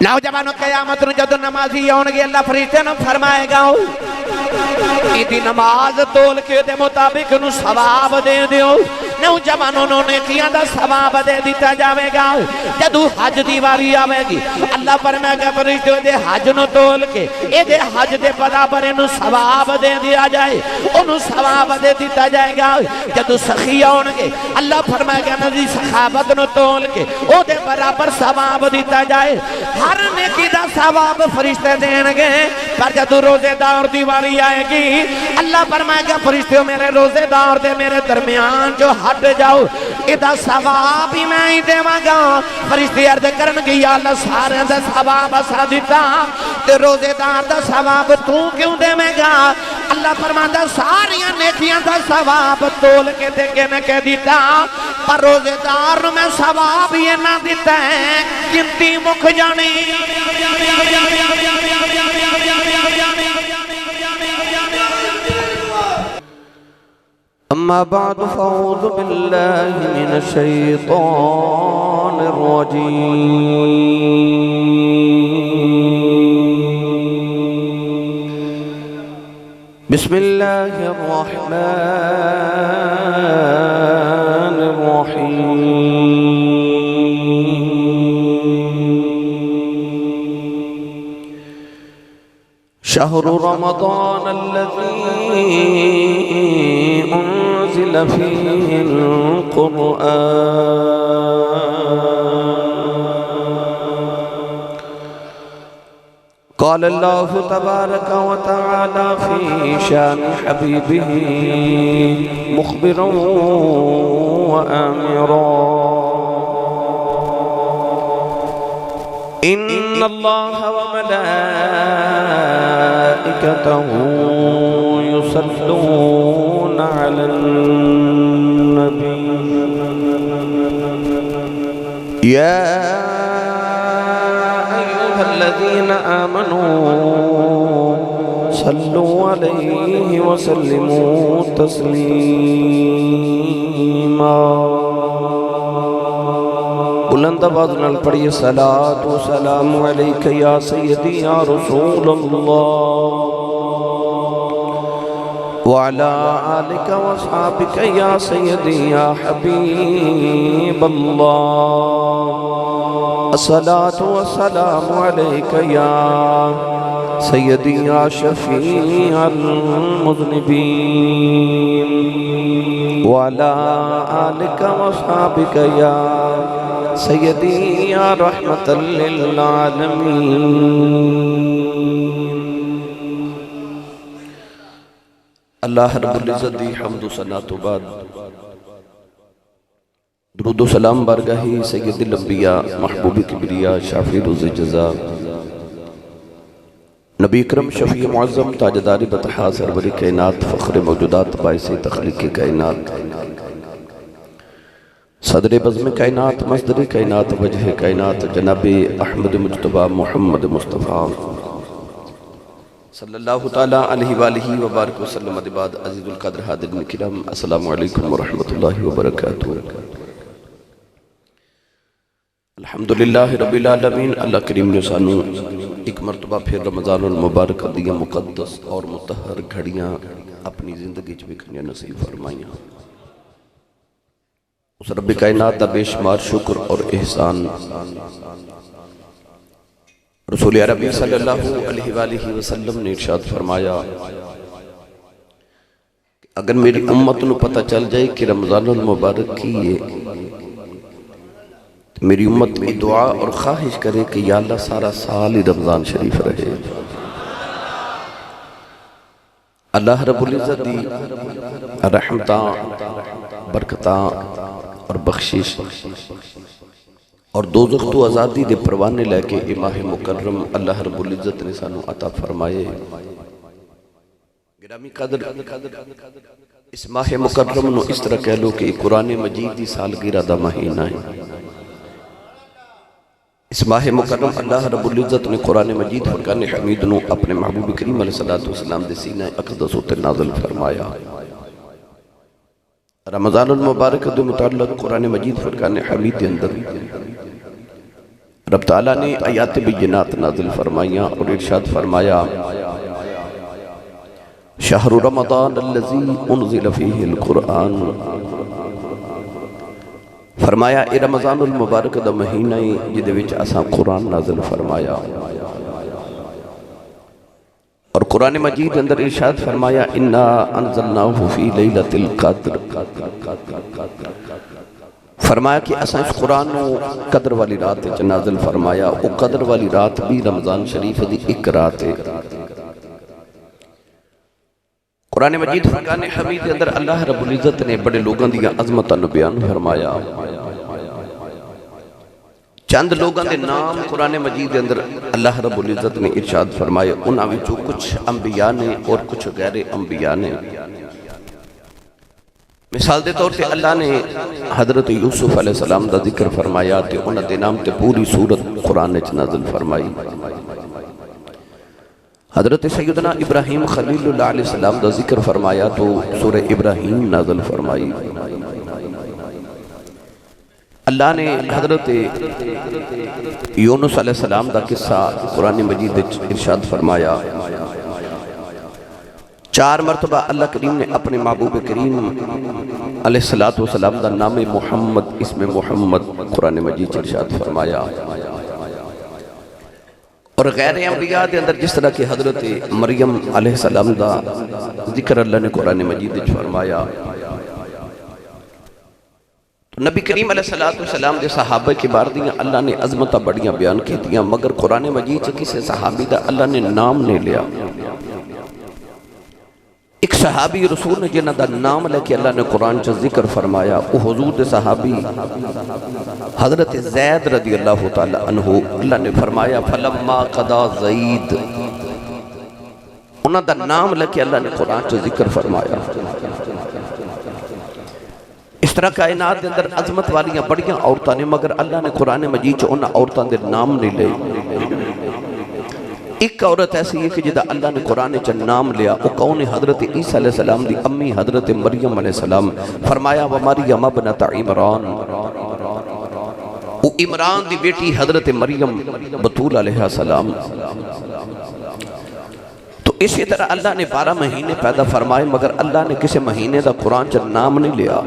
نوجوانوں قیامت نو جدو نمازی آن گے اللہ فرشتے نو فرمائے گا ایدی نماز تول کے دے مطابق نو ثواب دے دیو نوجوانوں نے کیا دا ثواب دے دیتا جاوے گا جدو حج دیواری آوے گی اللہ فرمائے گا فرشتے دے حج نو تول کے اے دے حج دے برابر نو ثواب دے دیا جائے انو ثواب دے دیتا جائے گا جدو سخی آن گے اللہ فرمائے گا نزی صحابت نو تول کے او دے برابر ثواب دیتا جائے ہر نیکی دا ثواب فرشتے دین گے پر جدو روزے دار دیواری آئے گی اللہ فرمائے گا فرشتوں میرے روزے دار دے میرے درمیان جو ہٹ جاؤ ادا ثواب ہی میں ہی دے گا فرشتے عرض کرن گی یا اللہ سارے دا ثواب اسا دیتا تے روزے دار دا ثواب تو کیوں دے گا اللہ فرمائے گا ساریاں نیکیاں دا ثواب تول کے دے کے میں کہہ دیتا پر روزے دار میں ثواب یہ نہ دیتا ہے گنتی مکھ جانی أما بعد فأعوذ بالله من الشيطان الرجيم بسم الله الرحمن الرحيم شهر رمضان الذي أنزل فيه القرآن قال الله تبارك وتعالى في شان حبيبه مخبرا وآمرا إن الله وملائكته يصلون على النبي يا أيها الذين آمنوا صلوا عليه وسلموا تسليما بلند آواز نال پڑھیے صلاۃ و سلام علیک یا سیدی یا رسول اللہ وعلى آلك وصحابك يا سيدي يا حبيب الله الصلاة والسلام عليك يا سيدي يا شفيع المذنبين وعلى آلك وصحابك يا سيدي يا رحمة للعالمين اللہ رب العزت دی حمد و ثنا تو بعد درود و سلام بارگاہی سید الانبیاء محبوب کبریا شافی روز جزا نبی اکرم شفیع معظم تاجدار بطحا سرور کائنات فخر موجودات باعث تخلیق کائنات صدر بزم کائنات مصدر کائنات وجہ کائنات جناب احمد مجتبہ محمد مصطفیٰ صلی اللہ تعالیٰ علیہ وآلہ وبارک وسلم بعد عزیز القدر حاضرین کرام السلام علیکم ورحمۃ اللہ وبرکاتہ الحمدللہ رب العالمین اللہ کریم نے سانو ایک مرتبہ پھر رمضان المبارک دیا مقدس اور مطہر گھڑیاں اپنی زندگی چوکھنیاں نصیب فرمائیاں اس رب کائنات دا بے شمار شکر اور احسان رسول عربی صلی اللہ علیہ وآلہ وسلم نے ارشاد فرمایا اگر میری امت نو پتہ چل جائے کہ رمضان المبارک کی ہے تو میری امت میں دعا اور خواہش کرے کہ یا اللہ سارا سال ہی رمضان شریف رہے اللہ رب العزت دی رحمتاں برکتاں اور بخشش اور دوزخ تو آزادی دے پروانے لے کے ماہ مکرم اللہ رب العزت نے سانو عطا فرمائے گرامی قدر اس ماہ مکرم نو اس طرح کہہ لو کہ قرآن مجید دی سالگرہ دا مہینہ ہے اس ماہ مکرم اللہ رب العزت نے قرآن مجید فرقان حمید نو اپنے محبوب کریم علیہ السلام دے سینہ اقدس و نازل فرمایا رمضان المبارک دے متعلق قرآن مجید فرقان حمید دے اندر رب تعالیٰ نے آیات بینات نازل فرمائیاں اور ارشاد فرمایا شہر رمضان الذی انزل فیہ القرآن، فرمایا اے رمضان المبارک دا مہینہ جدے وچ اساں قرآن نازل فرمایا، اور قرآن مجید اندر ارشاد فرمایا انا انزلناہ فی لیلۃ القدر، فرمایا کہ اساں اس قرآن قدر والی رات وچ نازل فرمایا، وہ قدر والی رات بھی رمضان شریف دی ایک رات ہے۔ قرآن مجید فرقان حمید اندر اللہ رب العزت نے بڑے لوگاں دیا عظمتاں نو بیان فرمایا، چند لوگاں دے نام قرآن مجید اندر اللہ رب العزت نے ارشاد فرمائے، انہاں وچوں کچھ انبیاء نے اور کچھ غیر انبیاء نے۔ مثال دے طور پہ اللہ نے حضرت یوسف علیہ السلام دا ذکر فرمایا تے انہاں دے نام تے پوری سورت قرآن وچ نازل فرمائی۔ حضرت سیدنا ابراہیم خلیل اللہ علیہ السلام دا ذکر فرمایا تو سورہ ابراہیم نازل فرمائی۔ اللہ نے حضرت یونس علیہ السلام دا قصہ قرآن مجید ارشاد فرمایا، 4 مرتبہ اللہ کریم نے اپنے محبوب کریم علیہ السلام دا نام محمد، اسم محمد قرآن مجید ارشاد فرمایا۔ اور غیر انبیاء دے اندر جس طرح کہ حضرت مریم علیہ السلام دا ذکر اللہ نے قرآن مجید فرمایا، نبی کریم علیہ السلام دے صحابہ کے بارے دیاں اللہ نے عظمتہ بڑیاں بیان کی دیاں، مگر قرآن مجید سے کسی صحابی دا اللہ نے نام نہیں لیا۔ ایک صحابی رسول نے جنہ دا نام لے کے اللہ نے قرآن سے ذکر فرمایا، وہ حضور دے صحابی حضرت زید رضی اللہ تعالیٰ عنہ، اللہ نے فرمایا فَلَمَّا قَضَى زَيْد، انہاں دا نام لے کے اللہ نے قرآن سے ذکر فرمایا۔ اس طرح کائنات دے اندر عظمت والیاں بڑیاں عورتاں نے، مگر اللہ نے قرآن مجید چ انہاں عورتاں دے نام نہیں لے۔ ایک عورت ایسی ہے کہ جدہ اللہ نے قرآن چ نام لیا، وہ کون حضرت عیسیٰ علیہ السلام دی امی حضرت مریم علیہ السلام، فرمایا وَمَرْيَمَ ابْنَتَ عِمْرَان، وہ عمران دی بیٹی حضرت مریم بطول علیہ السلام۔ تو اسی طرح اللہ نے 12 مہینے پیدا فرمائے، مگر اللہ نے کسی مہینے دا قرآن چ نام نہیں لیا۔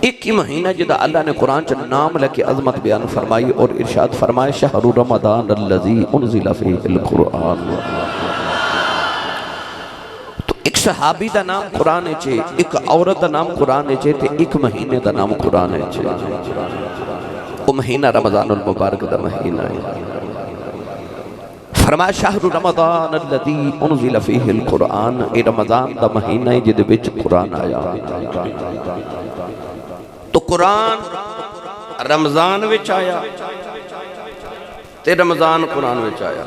ایک ہی مہینہ جدہ اللہ نے قرآن چ نام لے کے عظمت بیان فرمائی اور ارشاد فرمائے شہر رمضان الذی انزل فیہ القرآن۔ تو ایک صحابی دا نام قرآن چے، ایک عورت دا نام قرآن چے، تے ایک مہینے دا نام قرآن چے۔ وہ مہینہ رمضان المبارک دا مہینہ ہے۔ فرمایا شہر رمضان الذی انزل فیہ القرآن، اے رمضان دا مہینہ ہے جدے وچ قرآن آیا۔ تو قرآن رمضان وچ آیا تے رمضان قرآن وچ آیا۔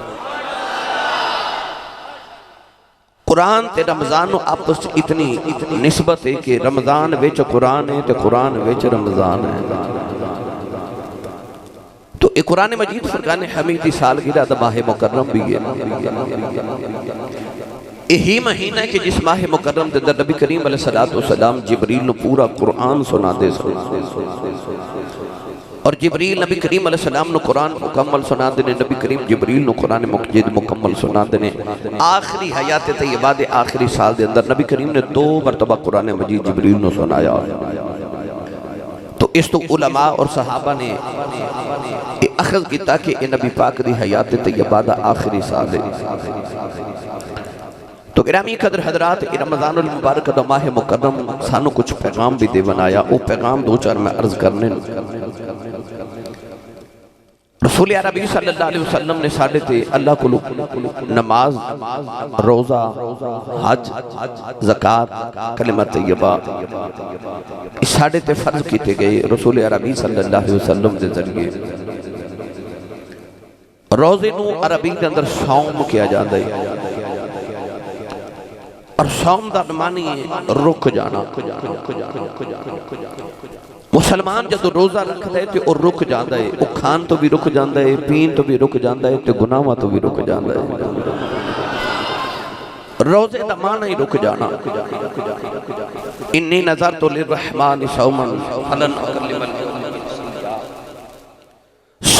قرآن تے رمضان آپس اتنی نسبت ہے کہ رمضان وچ قرآن ہے تے قرآن وچ رمضان ہے۔ تو ایک قرآن مجید فرقان حمیدی سالگرہ دا ماہ مکرم بھی ہے۔ یہی مہینہ ہے کہ جس ماہ مکرم دے در نبی کریم علیہ السلام جبریل نو پورا قرآن سنا دے سن، اور جبریل نبی کریم علیہ السلام نو قرآن مکمل سنا دینے، نبی کریم جبریل نو قرآن مجید مکمل سنا دینے۔ آخری حیات طیبہ دے آخری سال دے اندر نبی کریم نے 2 مرتبہ قرآن مجید جبریل نو سنایا۔ تو اس تو علماء اور صحابہ نے اخذ کیتا کہ یہ نبی پاک دی حیات طیبہ دا آخری سال ہے۔ تو گرامی قدر حضرات، رمضان المبارک دا ماہ مکرم سانو کچھ پیغام بھی دے بنایا، وہ پیغام 2-4 میں عرض کرنے۔ رسول عربی صلی اللہ علیہ وسلم نے ساڑھے تے اللہ کو نماز، روزہ، حج، زکاة، کلمہ طیبہ اس ساڑھے تے فرض کیتے گئے رسول عربی صلی اللہ علیہ وسلم دے ذریعے۔ روزے نو عربی کے اندر صوم کیا جاتا ہے، اور صوم دا معنی رک جانا۔ مسلمان جدو روزہ رکھ دے تے اور رک جاندہ ہے، وہ کھان تو بھی رک جاندہ ہے، پین تو بھی رک جاندہ ہے، تے گناہاں تو بھی رک جاندہ ہے۔ روزے دا معنی رک جانا۔ انی نظرت للرحمن صوما فلن اکلم اليوم انسیا۔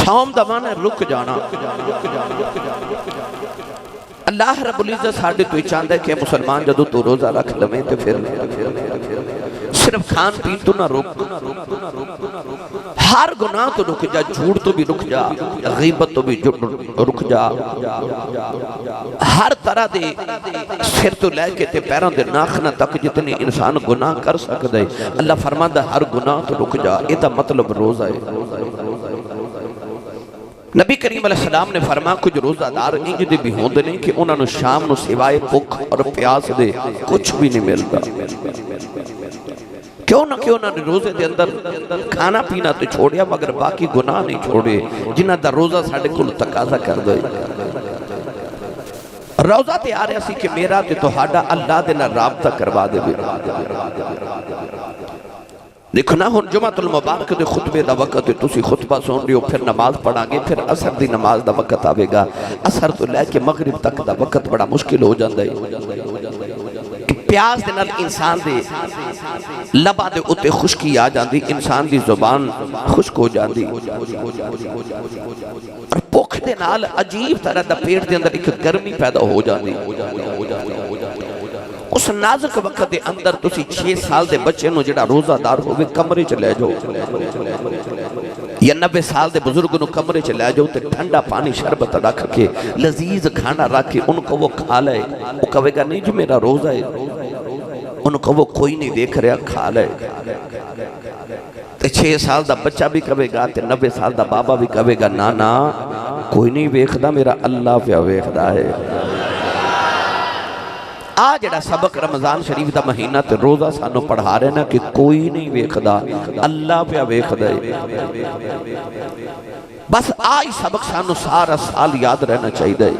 صوم دا معنی رک جانا اللہ رب العزت ساڑھے تو چاہتا ہے کہ مسلمان جدو تو روزہ رکھ لمیں تو پھر صرف کھان پین تو نہ رک ہر گناہ تو رک جا جھوٹ تو بھی رک جا غیبت تو بھی رک جا ہر طرح دے سر تو لے کے تے پیروں دے ناخنہ تک جتنی انسان گناہ کر سکتا ہے اللہ فرماتا ہر گناہ تو رک جا یہ دا مطلب روزہ ہے نبی کریم علیہ السلام نے فرما کچھ روزہ دار انج دے بھی ہوندے نہیں کہ انہوں نے شام نو سوائے بھوک اور پیاس دے کچھ بھی نہیں ملتا کیوں نہ کہ انہوں نے روزے دے اندر کھانا پینا تو چھوڑیا مگر باقی گناہ نہیں چھوڑے جنہ دا روزہ ساڑھے کل تقاضا کر دے روزہ تے آ رہا سی کہ میرا تے تو ہاڈا اللہ دے نہ رابطہ کروا دے بھی دیکھو نا ہن جمعۃ المبارک دے خطبے دا وقت ہے تسی خطبہ سن رہے ہو پھر نماز پڑھا گے پھر عصر دی نماز دا وقت آوے گا عصر تو لے کے مغرب تک دا وقت بڑا مشکل ہو جاندہ ہے پیاس دے نال انسان دے لبا دے اتے خشکی آ جاندی انسان دی زبان خشک ہو جاندی اور بھوک دے نال عجیب طرح دا پیٹ دے اندر ایک گرمی پیدا ہو جاندی اس نازک وقت دے اندر تسی 6 سال دے بچے نو جڑا روزہ دار ہوئے کمرے چلے جاؤ یا 90 سال دے بزرگ نو کمرے چلے جاؤ تے ٹھنڈا پانی شربت رکھ کے لذیذ کھانا رکھ کے ان کو وہ کھا لے وہ کہے گا نہیں جو میرا روزہ ہے ان کو وہ کوئی نہیں دیکھ رہا کھا لے تے 6 سال دا بچہ بھی کہے گا تے 90 سال دا بابا بھی کہے گا نا کوئی نہیں ویکھدا میرا اللہ پہ ویکھدا ہے آج جڑا سبق رمضان شریف دا مہینہ تے روزہ سانو پڑھا رہے نا کہ کوئی نہیں ویکھدا اللہ پہ ویکھدا ہے بس آج سبق سانو سارا سال یاد رہنا چاہیے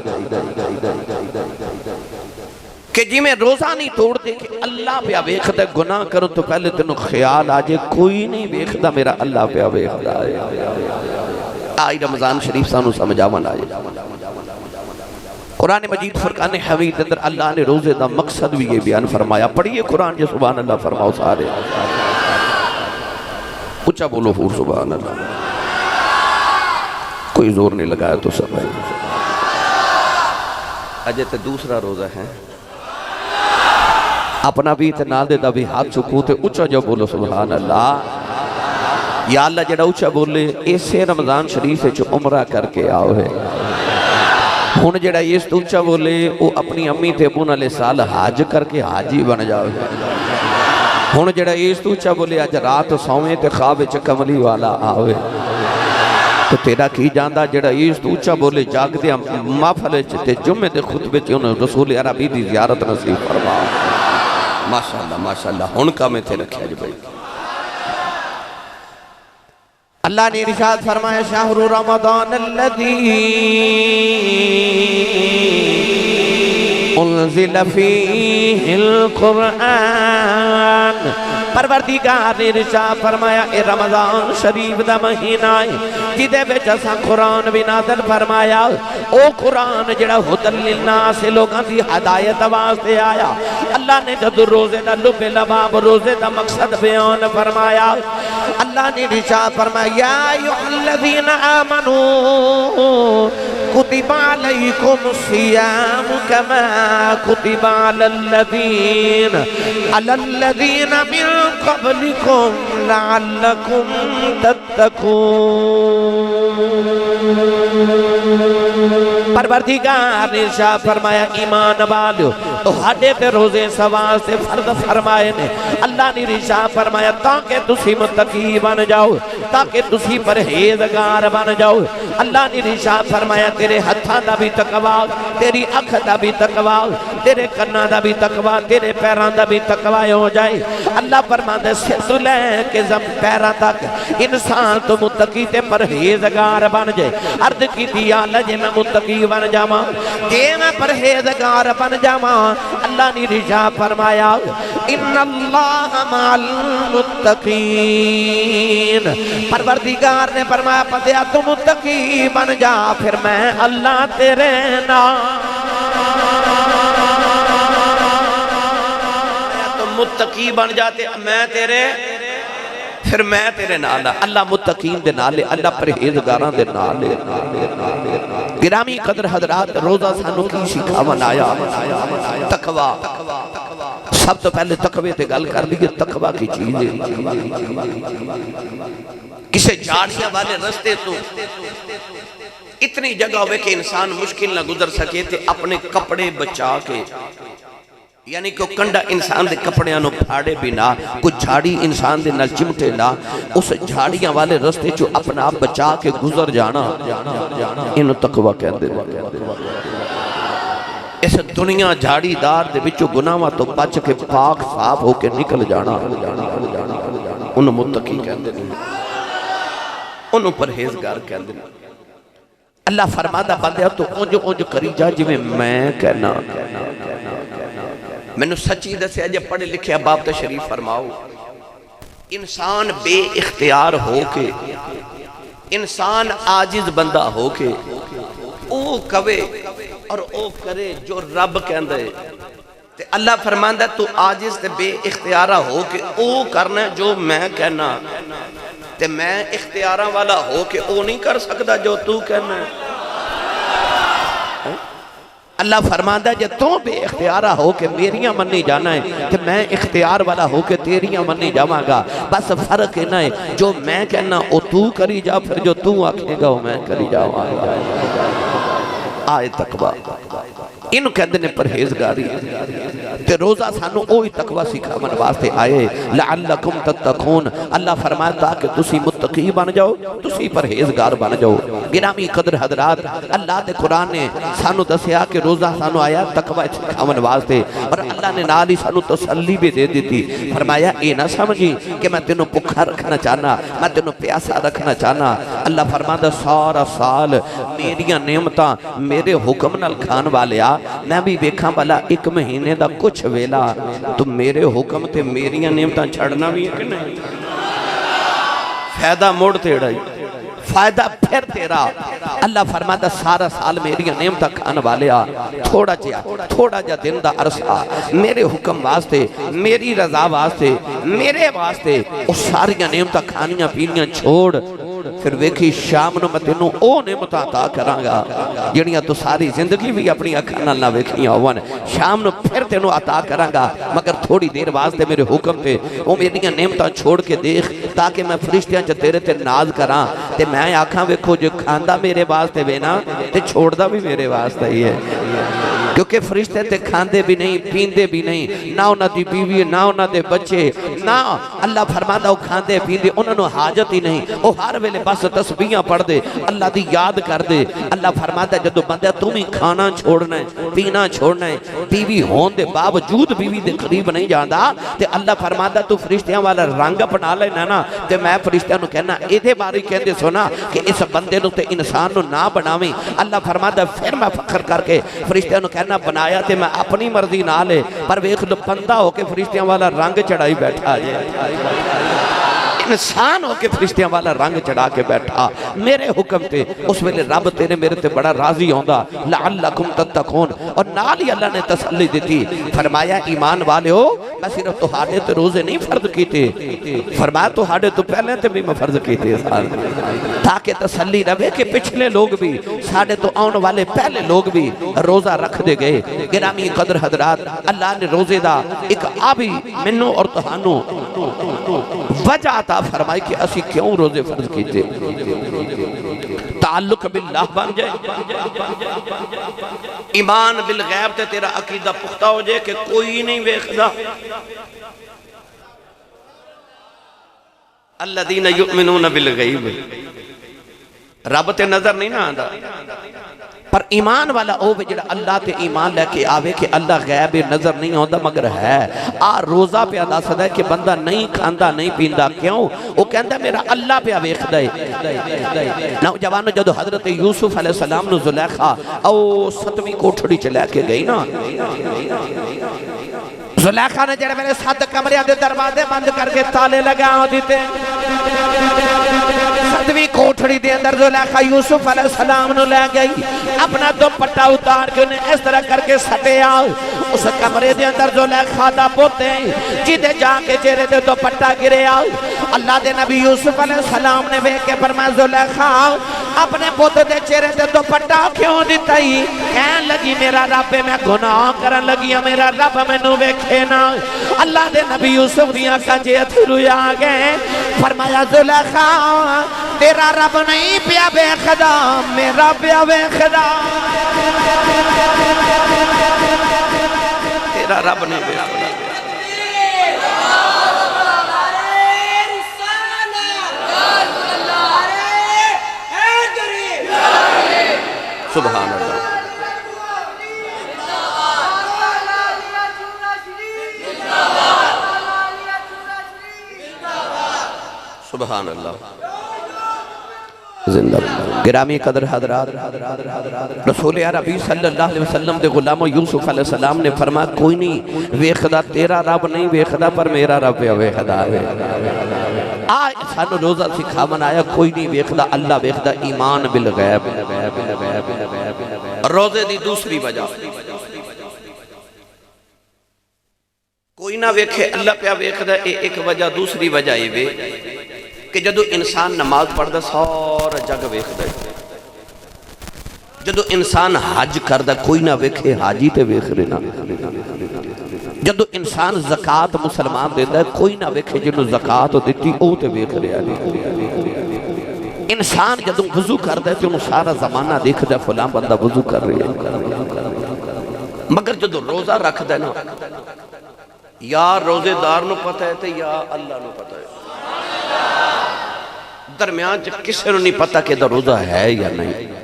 کہ جی میں روزہ نہیں توڑ دے کہ اللہ پہ ویکھدا ہے گناہ کروں تو پہلے تینوں خیال آجے کوئی نہیں ویکھدا میرا اللہ پہ ویکھدا ہے آج رمضان شریف سانو سمجھاون آئے قرآن مجید فرقان حمید اندر اللہ نے روزے دا مقصد بھی یہ بیان فرمایا پڑھئے قرآن جو سبحان اللہ فرماؤ سارے اچھا بولو پھور سبحان اللہ کوئی زور نہیں لگایا تو سب ہے اجے تے دوسرا روزہ ہے اپنا بھی اتنا دے دا بھی ہاتھ چکو تے اچھا جو بولو سبحان اللہ یا اللہ جڑا اچھا بولے ایسے رمضان شریف سے جو عمرہ کر کے آؤ ہے ہون جڑا یہ اونچا بولے وہ اپنی امی تے ابو نالے سال حاج کر کے حاجی بن جاؤ ہون جڑا یہ اونچا بولے آج رات سویں تے خواب کملی والا آوے تو تیرا کی جاندہ جڑا یہ اونچا بولے جاگ دیا محفل تے جمعے دے خطبے تے انہوں رسول عربی دی زیارت نصیب فرما ماشاءاللہ ہون کا میں تے رکھے جو بھائی اللہ نے ارشاد فرمایا شہر رمضان الذی انزل فیہ القرآن پروردگار نے ارشاد فرمایا اے رمضان شریف دا مہینہ ہے جدے بچ اساں قرآن بھی نازل فرمایا او قرآن جڑا ہدی للناس لوگاں دی ہدایت واسطے آیا اللہ نے جد روزے دا لب لباب روزے دا مقصد بیان فرمایا اللہ نے ارشاد فرمایا یا ایھا الذین آمنوا کتب علیکم الصیام کما کتب علی الذین من قبلکم لعلکم تتقون پروردگار نے ارشاد فرمایا ایمان والو تو ہڈے تے روزے سوا سے فرض فرمائے نے اللہ نے ارشاد فرمایا تاکہ تسی متقی بن جاؤ تاکہ تسی پرہیزگار بن جاؤ اللہ نے ارشاد فرمایا تیرے ہتھاں دا بھی تقوی تیری اکھ دا بھی تقوی تیرے کنا دا بھی تقوی تیرے پیراں دا بھی تقوی ہو جائے اللہ فرماتا سر تو لے کے پیراں تک انسان تو متقی تے پرہیزگار بن جائے عرض کی دیا اللہ جے میں متقی بن جاواں جے میں پرہیزگار بن جاواں اللہ نے ارشاد فرمایا ان اللہ مع المتقین پروردگار نے فرمایا پتیا تو متقی بن جا پھر میں اللہ تیرے تو متقی بن جاتے میں تیرے پھر میں تیرے نال ہاں۔ اللہ متقین دے نال ہے، اللہ پرہیزگاراں دے نال ہے۔ گرامی قدر حضرات، روزہ سانو کی سکھاون آیا؟ تقوی۔ سب تو پہلے تقوی تے گل کر لیے، تقوی کی چیز ہے۔ کسے جھاڑیاں والے رستے تو اتنی جگہ ہوئے کہ انسان مشکل نہ گزر سکے تے اپنے کپڑے بچا کے، یعنی کہ کنڈا انسان دے کپڑیاں نو پھاڑے بھی نہ، کوئی جھاڑی انسان دے نال چمٹے نہ، اس جھاڑیاں والے رستے جو اپنا آپ بچا کے گزر جانا، انہوں تقوی کہندے ہیں۔ اس دنیا جھاڑی دار دے بچو گناہاں تو بچ کے پاک صاف ہو کے نکل جانا، انہوں متقی کہندے ہیں، انہوں پرہیزگار کہندے ہیں۔ اللہ فرماتا بندے تو اونج کری جا جی میں کہنا۔ میں نے سچی دسیا جب پڑھے لکھے اباب تشریف فرماؤ، انسان بے اختیار ہو کے، انسان عاجز بندہ ہو کے او کوے اور او کرے جو رب کہندے، تے اللہ فرماندا تو عاجز تے بے اختیارہ ہو کے او کرنا جو میں کہنا، تے میں اختیاراں والا ہو کے او نہیں کر سکتا جو تو کہنا ہے۔ اللہ فرماندا جے تو بے اختیارہ ہو کے میریاں منی جانا ہے تے میں اختیار والا ہو کے تیریاں منی جاواں گا، بس فرق ہے نا ہے جو میں کہنا او تو کری جا، پھر جو تو آکھے گا وہ میں کری جاواں گا۔ آئے تقوی انہوں کہندے نے پرہیزگاری، تے روزہ سانو اوہی تقوی سکھاون واسطے آئے، لعلکم تتقون۔ اللہ فرمایا تاکہ تسی متقی بن جاؤ، تسی پرہیزگار بن جاؤ۔ گرامی قدر حضرات، اللہ دے قرآن نے سانو دسیا کہ روزہ سانو آیا تقوی سکھاون واسطے، اور اللہ نے نال ہی سانو تسلی بھی دے دیتی۔ فرمایا اے نہ سمجھی کہ میں تینوں بھکھا رکھنا چاہنا، میں تینوں پیاسا رکھنا چاہنا۔ اللہ فرماتا سارا سال میریاں نعمتاں میرے حکم نال کھان والیا، میں بھی بیکھاں بلا ایک مہینے دا کچھ ویلا تو میرے حکم تے میریاں نعمتاں چھڑنا بھی ہے کہ نہیں؟ فائدہ موڑ تیڑا ہی، فائدہ پھر تیرا۔ اللہ فرماتا سارا سال میری نعمتاں کھان والیا، تھوڑا جا دن دا عرصہ میرے حکم واسطے، میری رضا واسطے، میرے واسطے، اس ساری نعمتاں کھانیاں پینیاں چھوڑ، پھر ویکھی شام نو میں تینوں او نعمتاں عطا کراں گا جڑیاں تو ساری زندگی بھی اپنی اکھاں نہ ویکھیاں ہون، شام نو پھر تینوں عطا کراں گا، مگر تھوڑی دیر واسطے میرے حکم تے او میریاں نعمتاں چھوڑ کے دیکھ تاکہ میں فرشتیاں چ تیرے تے ناز کراں، تے میں آکھاں ویکھو جو کھاندا میرے واسطے وینا تے چھوڑدا بھی میرے واسطے ہی ہے، کیونکہ فرشتے تے کھاندے بھی نہیں، پیندے بھی نہیں، نہ انہاں دی بیوی، نہ انہاں دے بچے، نہ اللہ فرماتا وہ کھاندے پیندے، انہاں نو حاجت ہی نہیں، وہ ہر ویلے بس تسبیحاں پڑھ دے، اللہ دی یاد کر دے۔ اللہ فرماتا جدو بندہ تم ہی کھانا چھوڑنا ہے، پینا چھوڑنا ہے، بیوی ہون دے باوجود بیوی دے قریب نہیں جاندا، تے اللہ فرماتا تو فرشتیاں والا رنگ اپنا لینا نا، تے میں فرشتیاں نو کہنا ایدھے باری کہندے سونا کہ اس بندے نو تے انسان نو نہ بناویں۔ اللہ فرماتا پھر میں فخر کر کے فرشتیاں نو کہنا بنایا تے میں اپنی مرضی نہ لے، پر ویکھ لو بندہ ہو کے فرشتیاں والا رنگ چڑھائی بیٹھا جائے، انسان ہو کے فرشتیاں والا رنگ چڑھا کے بیٹھا میرے حکم تے، اس ویلے رب تیرے میرے تے بڑا راضی ہوندا، لعلکم تتقون۔ اور نال ہی اللہ نے تسلی دیتی، فرمایا ایمان والے ہو میں صرف تہاڈے تے روزے نہیں فرض کیتے، فرمایا تہاڈے تو پہلے تے بھی میں فرض کیتے تاکہ تسلی رہے کہ پچھلے لوگ بھی ساڈے تو آن والے پہلے لوگ بھی روزہ رکھ دے گئے۔ گرامی قدر حضرات، اللہ نے روزے دا ایک آبی منو اور تہانو وجہ عطا فرمائی کہ اسی کیوں روزے فرض کیتے، تعلق باللہ بن جائے، ایمان بالغیب تے تیرا عقیدہ پختہ ہو جائے کہ کوئی نہیں ویکھدا، الذین یؤمنون بالغیب، رب تے نظر نہیں نہ آندا، پر ایمان والا او بھی جڑا اللہ تے ایمان لے کے آوے کہ اللہ غیب نظر نہیں ہوندا مگر ہے۔ روزہ پہ ادا سدا ہے کہ بندہ نہیں کھاندا نہیں پیندا، کیوں؟ وہ کہندا میرا اللہ پہ ویکھدا ہے۔ نوجوانوں جدو حضرت یوسف علیہ السلام نو زلیخا او 7ویں کوٹھڑی چ لے کے گئی نا، زلیخا نے جڑے میرے 7 کمریاں دے دروازے بند کر کے تالے لگا دیتے، 7ویں کوٹھڑی دے اندر زلیخا یوسف علیہ السلام نو لے گئی اپنا دوپٹہ اتار کے انہیں اس طرح کر کے سٹے آؤ اس کمرے دے اندر زلیخا دا پوتے جیدے جا کے چہرے دے دوپٹہ گرے آؤ اللہ دے نبی یوسف علیہ السلام نے وے کے فرمایا زلیخا اپنے پوتے دے چہرے دے دوپٹہ کیوں دیتا ہی کہن لگی میرا رب میں گناہ کرن لگی میرا رب میں نو ویکھے نا اللہ دے نبی یوسف دیاں کنجے اتھرو آ گئے فرمایا زلیخا تیرا رب نہیں پیا بے خدا میرا پیا بے خدا تیرا رب نہیں بے خدا سبحان اللہ سبحان اللہ زندہ گرامی قدر حضرات رسول عربی صلی اللہ علیہ وسلم دے غلام یوسف علیہ السلام نے فرمایا کوئی نہیں ویخدا تیرا رب نہیں ویخدا پر میرا رب ویخدا آج سانو روزہ سکھاون آیا کوئی نہیں ویخدا اللہ ویخدا ایمان بالغیب روزے دی دوسری وجہ کوئی نہ ویکھے اللہ پہ ویخدا ایک وجہ دوسری وجہ یہ وے کہ جدو انسان نماز پڑھ دا سارا جگ ویکھ دا جدو انسان حج کر دا کوئی نہ ویکھے حاجی تے ویکھ رہنا جدو انسان زکاة مسلمان دے دا کوئی نہ ویکھے جنو زکاة دیتی او تے ویکھ رہا انسان جدو وضو کر دا تو سارا زمانہ دیکھ دا فلاں بندہ وضو کر رہا مگر جدو روزہ رکھ دا نا یا روزے دار نو پتہ ہے تے یا اللہ نو پتہ ہے درمیان جب کسی نے نہیں پتا کہ در روزہ ہے یا نہیں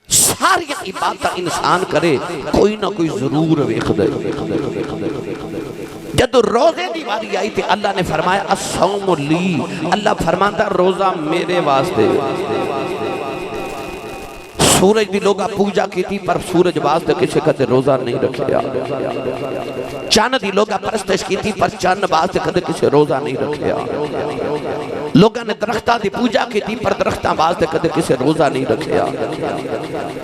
ساری عبادت انسان کرے کوئی نہ کوئی ضرور ویکھ دے جب روزے دی باری آئی تھی اللہ نے فرمایا الصوم لی اللہ فرماتا روزہ میرے واسطے سورج دی لوگا پوجا کی تھی پر سورج واسطے کسی کدے روزہ نہیں رکھیا چاند دی لوگا پرستش کی تھی پر چاند واسطے کدے کسی روزہ نہیں رکھیا لوگاں نے درختہ دی پوجا کی تھی پر درختہ واسطے کدے کسی روزہ نہیں رکھیا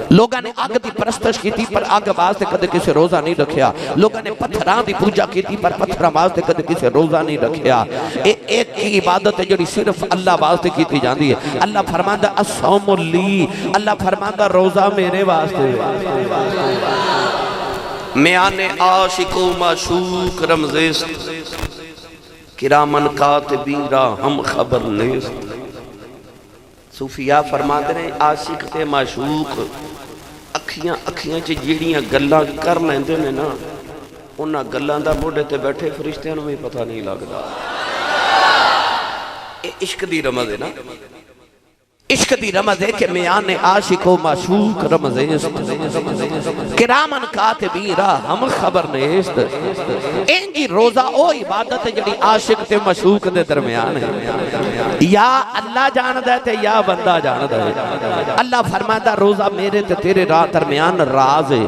لوگاں نے آگ دی پرستش کی تھی پر آگ واسطے کدے کسی روزہ نہیں رکھیا لوگاں نے پتھران دی پوجا کی تھی پر پتھران واسطے کدے کسی روزہ نہیں رکھیا ایک کی عبادت ہے جو صرف اللہ واسطے کی تھی جاندی ہے اللہ فرماندہ الصوم لی اللہ فرماندہ روزہ میرے واسطے میانے عاشق و معشوق رمزیست کرامن کاتبین را ہم خبر نیست صوفیاء فرماتے ہیں عاشق تے معشوق اکھیاں چی جیڑیاں گلاں کر لیندے نے نا انہاں گلاں دا موڑے تے بیٹھے فرشتیاں نو بھی پتہ نہیں لگدا عشق دی رمز ہے نا عشق دی رمز ہے کہ میان عاشق و معشوق رمزیست کرامن کاتبین را ہم خبر نیست انجی روزہ او عبادت ہے جڑی عاشق تے معشوق دے درمیان ہے یا اللہ جاندہ ہے یا بندہ جاندہ ہے اللہ فرماتا روزہ میرے تے تیرے درمیان راز ہے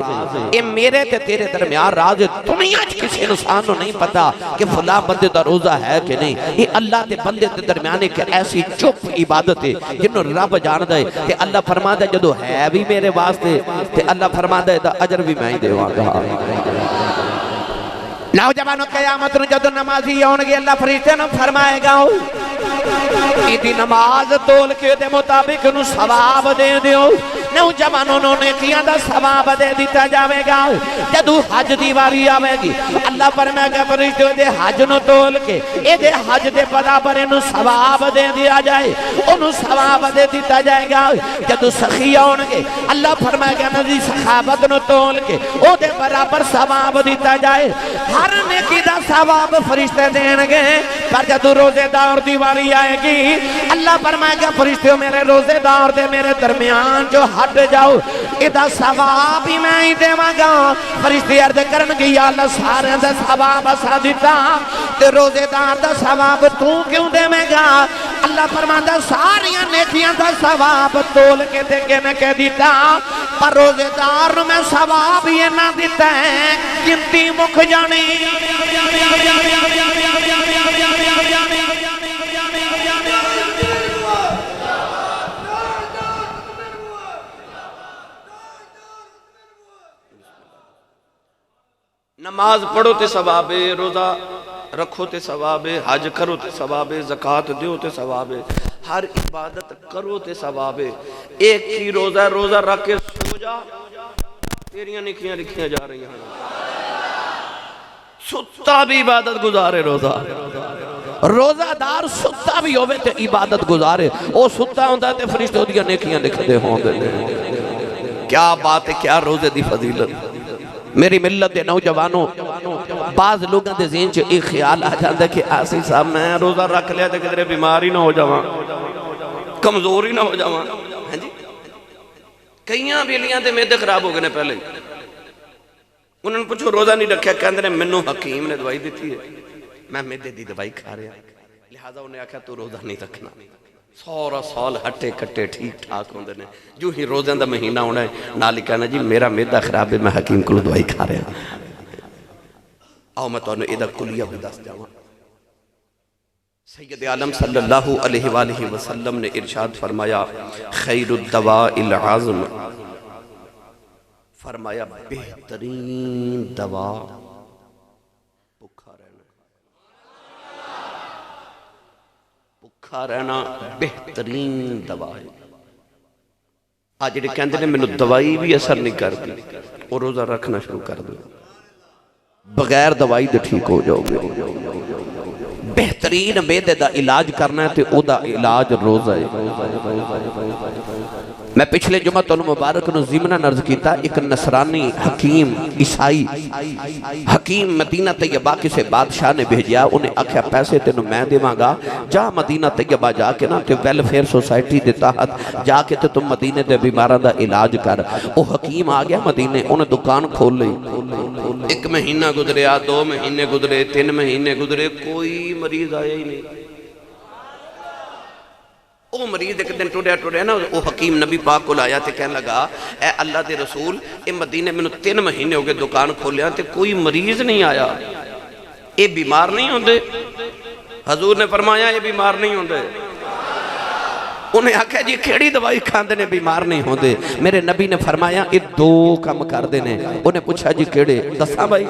اے میرے تے تیرے درمیان راز ہے دنیا کسی انسان کو نہیں پتا کہ فلاں بندے دا روزہ ہے کہ نہیں یہ اللہ تے بندے دے درمیان ایک ایسی چپ عبادت ہے جنہوں رب جاندہ ہے کہ اللہ فرماتا ہے جدو ہے بھی میرے واسطے تے اللہ فرماتا ہے دا عجر بھی میں ہی دے وہاں نوجوانوں قیامت نو جدو نمازی آنگی اللہ فرشتے نو فرمائے گا ایدی نماز تول کے دے مطابق نو ثواب دے دیو نوجوانوں نے کیا دا ثواب دے دیتا جاوے گا جدو حج دیواری آوے گی اللہ فرمائے گا فرشتے دے حج نو تول کے اے دے حج دے برابر نو ثواب دے دیا جائے انو ثواب دے دیتا جائے گا جدو سخی آنگے اللہ فرمائے گا نزی سخابت نو تول کے او دے برابر ثواب دیتا جائے ہر نیکی دا ثواب فرشتے دینگے پر جدو روزے دار دیواری آئے گی اللہ فرمائے گا فرشتیوں میرے روزے دار دے میرے درمیان جو ہٹ جاؤ ادھا ثواب ہی میں ہی دے مانگا فرشتی عرض کرنگی یا اللہ سارے دے ثواب اسا دیتا تے روزے دار دا ثواب تو کیوں دے میں گا اللہ فرمائے گا ساریاں نیکیاں دا ثواب تول کے دے کے میں کہہ دیتا پر روزے دار میں ثواب یہ نہ دیتا ہے گنتی مکھ جانی نماز پڑھو تے ثواب ہے، روزہ رکھو تے ثواب ہے، حج کرو تے ثواب ہے، زکوٰۃ دیو تے ثواب ہے، ہر عبادت کرو تے ثواب ہے۔ ایک ہی روزہ، روزہ رکھ کے سو جا، تیریاں نکیاں لکھیاں جا رہی ہیں۔ ستا بھی عبادت گزارے روزہ، روزہ دار ستا بھی ہوئے تے عبادت گزارے، او ستا ہوندہ تے فرشتے دیاں نیکیاں لکھتے ہوندے۔ کیا بات ہے، کیا روزے دی فضیلت۔ میری ملت دے نوجوانوں، بعض لوگوں دے ذہن چ ایک خیال آ جاتا ہے کہ آسی صاحب میں روزہ رکھ لیا تے کدھر بیمار ہی نہ ہو جاواں، کمزور ہی نہ ہو جاواں۔ ہاں جی، کئیاں بیلیاں تے میدے خراب ہو گئے نے پہلے، انہوں نے پوچھو روزہ نہیں رکھیا، کہندے نے منوں حکیم نے دوائی دیتی ہے، میں میدے دی دوائی کھا رہا، لہذا انہیں آکھا تو روزہ نہیں رکھنا۔ سورا سال ہٹے کٹے ٹھیک ٹھاک ہوندے نے، جو ہی روزہ دا مہینہ ہونا ہے نالی کہنا جی میرا میدہ خراب ہے، میں حکیم کو دوائی کھا رہا۔ آؤ میں تو انہوں ایدہ کلیہ بھی دست جاؤں۔ سید عالم صلی اللہ علیہ وآلہ وسلم نے ارشاد فرمایا خیر الدواء العظم، فرمایا بہترین دوا بھوکا رہنا، بھوکا رہنا بہترین دوا ہے۔ آج جڑے کہندے نے مینوں دوائی بھی اثر نہیں کرتی، وہ روزہ رکھنا شروع کر دو، بغیر دوائی دے ٹھیک ہو جاؤ گے۔ بہترین میدے دا علاج کرنا ہے تے او دا علاج روزہ ہے۔ میں پچھلے جمعہ تو مبارک نو ضمن عرض کیتا، ایک نصرانی حکیم عیسائی حکیم مدینہ طیبہ کسے بادشاہ نے بھیجیا، انہیں آکھیا پیسے تینوں میں دیواں گا، جا مدینہ طیبہ جا کے نا تے ویلفیئر سوسائٹی دے تحت جا کے تے تم مدینے دے بیماراں دا علاج کر۔ او حکیم آ گیا مدینے، انہیں دکان کھول لئی، ایک مہینہ گزریا، 2 مہینے گزرے، 3 مہینے گزرے، کوئی مریض آیا ہی نہیں۔ او مریض ایک دن ٹوڑیا نا، او حکیم نبی پاک کو لایا تے کہنے لگا اے اللہ دے رسول، اے مدینے میں 3 مہینے ہو گئے دکان کھولیا تے کوئی مریض نہیں آیا، اے بیمار نہیں ہوندے؟ حضور نے فرمایا اے بیمار نہیں ہوندے۔ انہیں آکھا جی کھیڑی دوائی کھاندے نے بیمار نہیں ہوندے؟ میرے نبی نے فرمایا اے 2 کم کر دینے۔ انہیں پوچھا جی کیڑے؟ دساں بھائی؟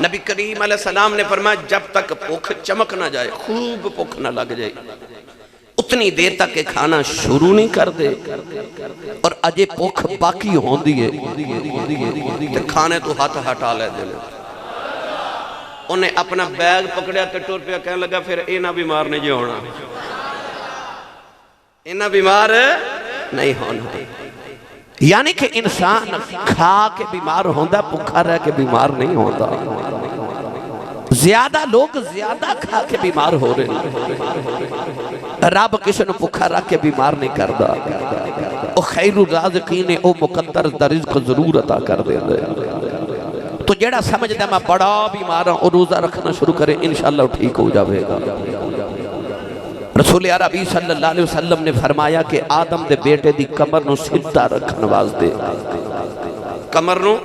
نبی کریم علیہ السلام نے فرمایا جب تک بھوک چمک نہ جائے، خوب بھوک نہ لگ جائے، اتنی دیر تک کہ کھانا شروع نہیں کر دے، اور اجے بھوک باقی ہوندی ہے تو کھانے تو ہاتھ ہٹا لے دے۔ انہیں اپنا بیگ پکڑیا تے ٹور پیا، کہنے لگا پھر اینا بیمار نہیں جو ہونا، اینا بیمار نہیں ہونا۔ یعنی کہ انسان کھا کے بیمار ہوندہ، بھوکا رہ کے بیمار نہیں ہوندہ۔ زیادہ لوگ زیادہ کھا کے بیمار ہو رہے ہیں، رب کسی نے بھوکا رہ کے بیمار نہیں کردہ۔ او خیر الرازقین، او مقدر دا رزق ضرور عطا کر دے دے۔ تو جیڑا سمجھ دے میں بڑا بیمار ہوں، روزہ رکھنا شروع کرے، انشاءاللہ ٹھیک ہو جاوے گا۔ رسول عربی صلی اللہ علیہ وسلم نے فرمایا کہ آدم دے بیٹے دی کمر نو سدھا رکھن واسطے، کمر نو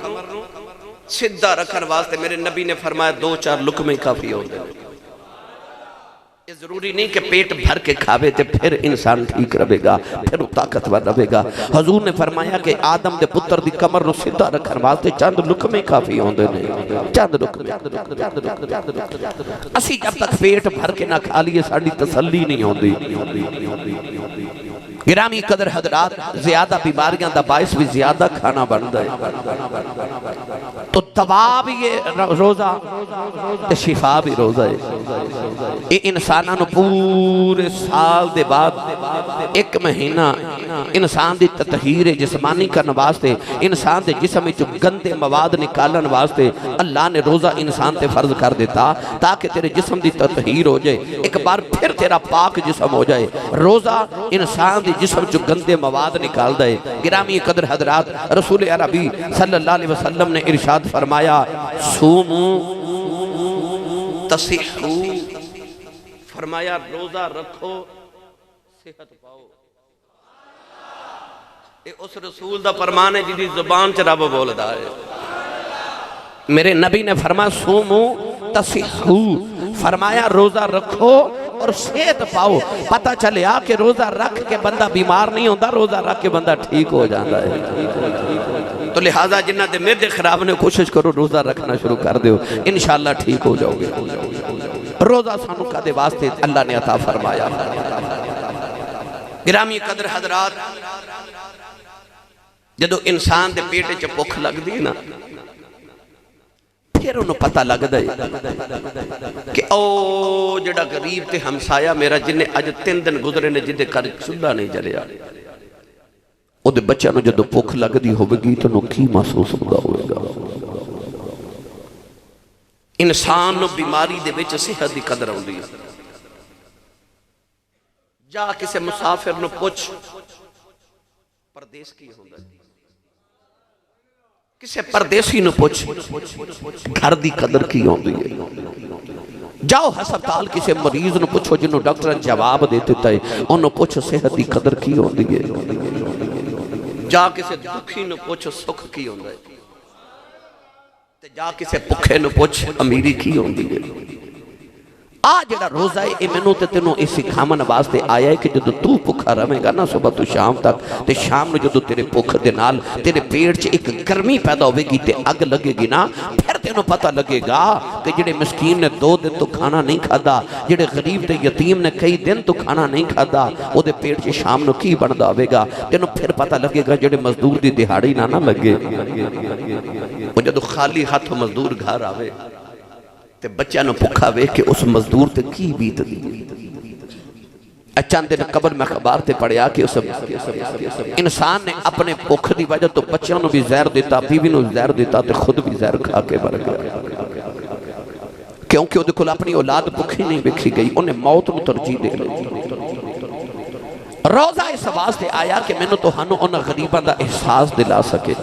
سدھا رکھن واسطے میرے نبی نے فرمایا 2-4 لقمے کافی ہو گئے۔ یہ ضروری نہیں کہ پیٹ بھر کے کھاوے تے پھر انسان ٹھیک رہے گا، پھر طاقتور رہے گا۔ حضور نے فرمایا کہ آدم دے پتر دی کمر نو سدھا رکھن واسطے چند لقمے کافی ہوندے نے، چند لقمے۔ اسی جب تک پیٹ بھر کے نہ کھا لیے ساڑی تسلی نہیں ہوندی۔ گرامی قدر حضرات، زیادہ بیماریاں دا باعث بھی زیادہ کھانا بنتا ہے، تو دوا بھی یہ روزہ تے شفا بھی روزہ ہے۔ یہ انساناں نو پورے سال دے بعد 1 مہینہ انسان دی تطہیر جسمانی کرنے واسطے، انسان دے جسم وچ گندے مواد نکالن واسطے اللہ نے روزہ انسان تے فرض کر دیتا تاکہ تیرے جسم دی تطہیر ہو جائے، ایک بار پھر تیرا پاک جسم ہو جائے۔ روزہ انسان دی جسم جو گندے مواد نکال دے۔ گرامی قدر حضرات، رسول عربی صلی اللہ علیہ وسلم نے ارشاد فرمایا سومو تصحو، فرمایا روزہ رکھو صحت پاؤ۔ یہ اس رسول دا فرمان ہے جدی زبان چ رب بولدا ہے۔ میرے نبی نے فرمایا سومو تصحو، فرمایا روزہ رکھو اور صحت پاؤ. پتہ چلے آ کہ روزہ رکھ کے بندہ بیمار نہیں ہوتا, روزہ رکھ کے بندہ ٹھیک ہو جاتا ہے. تو لہٰذا جنہ دے میدے خراب نے کوشش کرو روزہ رکھنا شروع کر دیو, انشاءاللہ ٹھیک ہو جاؤ گے. روزہ سانو کدے واسطے اللہ نے عطا فرمایا. گرامی قدر حضرات, جدو انسان دے پیٹ چ بھوک لگ دی نا, پھر انہوں پتہ لگ دے کہ او جڑا غریب تے ہمسایا میرا جنہیں اج 3 دن گزرے نے جدے کر چولہا نہیں جلیا, او دے بچہ نو جدو بھوک لگ دی ہوگی تو نو کی محسوس ہوگا. انسان نو بیماری دے وچ صحت دی قدر ہوندی ہے. جا کسے مسافر نو پوچھ پردیس کی ہوندا ہے, کسے پردیسی نو پوچھ گھر دی قدر کی ہوندی ہے. جاؤ ہسپتال کسے مریض نو پوچھو جنہوں ڈاکٹر جواب دیتے تھے, انہوں پوچھو صحت دی قدر کی ہوندی ہے. جا کسے دکھی نو پوچھو سکھ کی ہوندی ہے. جا کسے پکھے نو پوچھ امیری کی ہوندی ہے. آ جڑا روزہ ہے منو تے تینوں اس سکھامن واسطے آیا ہے کہ جدو تو پکھا رہے گا نا صبح تو شام تک, تے شام نو جدو تیرے پکھ دے نال تیرے پیٹ چ ایک گرمی پیدا ہوئے گی تے اگ لگے گی نا, پھر تینوں پتہ لگے گا کہ جڑے مسکین نے 2 دن تو کھانا نہیں کھادا, جڑے غریب تے یتیم نے کئی دن تو کھانا نہیں کھادا, او دے پیٹ چ شام نو کی بندا ہوئے گا. تینوں پھر پتہ لگے گا جڑے مزدور دی دہاڑی نہ لگے, او جدو خالی ہاتھ مزدور گھر آوے تے بچہ نو پکھا وے کہ اس مزدور تے کی بیت دی. چند دن قبل میں خبر تے پڑھیا کہ اس انسان نے اپنے پکھ دی وجہ تو بچوں نو بھی زہر دیتا, بیوی نو زہر دیتا, تے خود بھی زہر کھا کے مر گیا. کیونکہ وہ دیکھو اپنی اولاد پکھی نہیں بکھی گئی, انہیں موت نو ترجیح دے لی. روزہ اس واسطے آیا کہ میں نے تو ہنو انہاں غریباں دا احساس دلا سکے.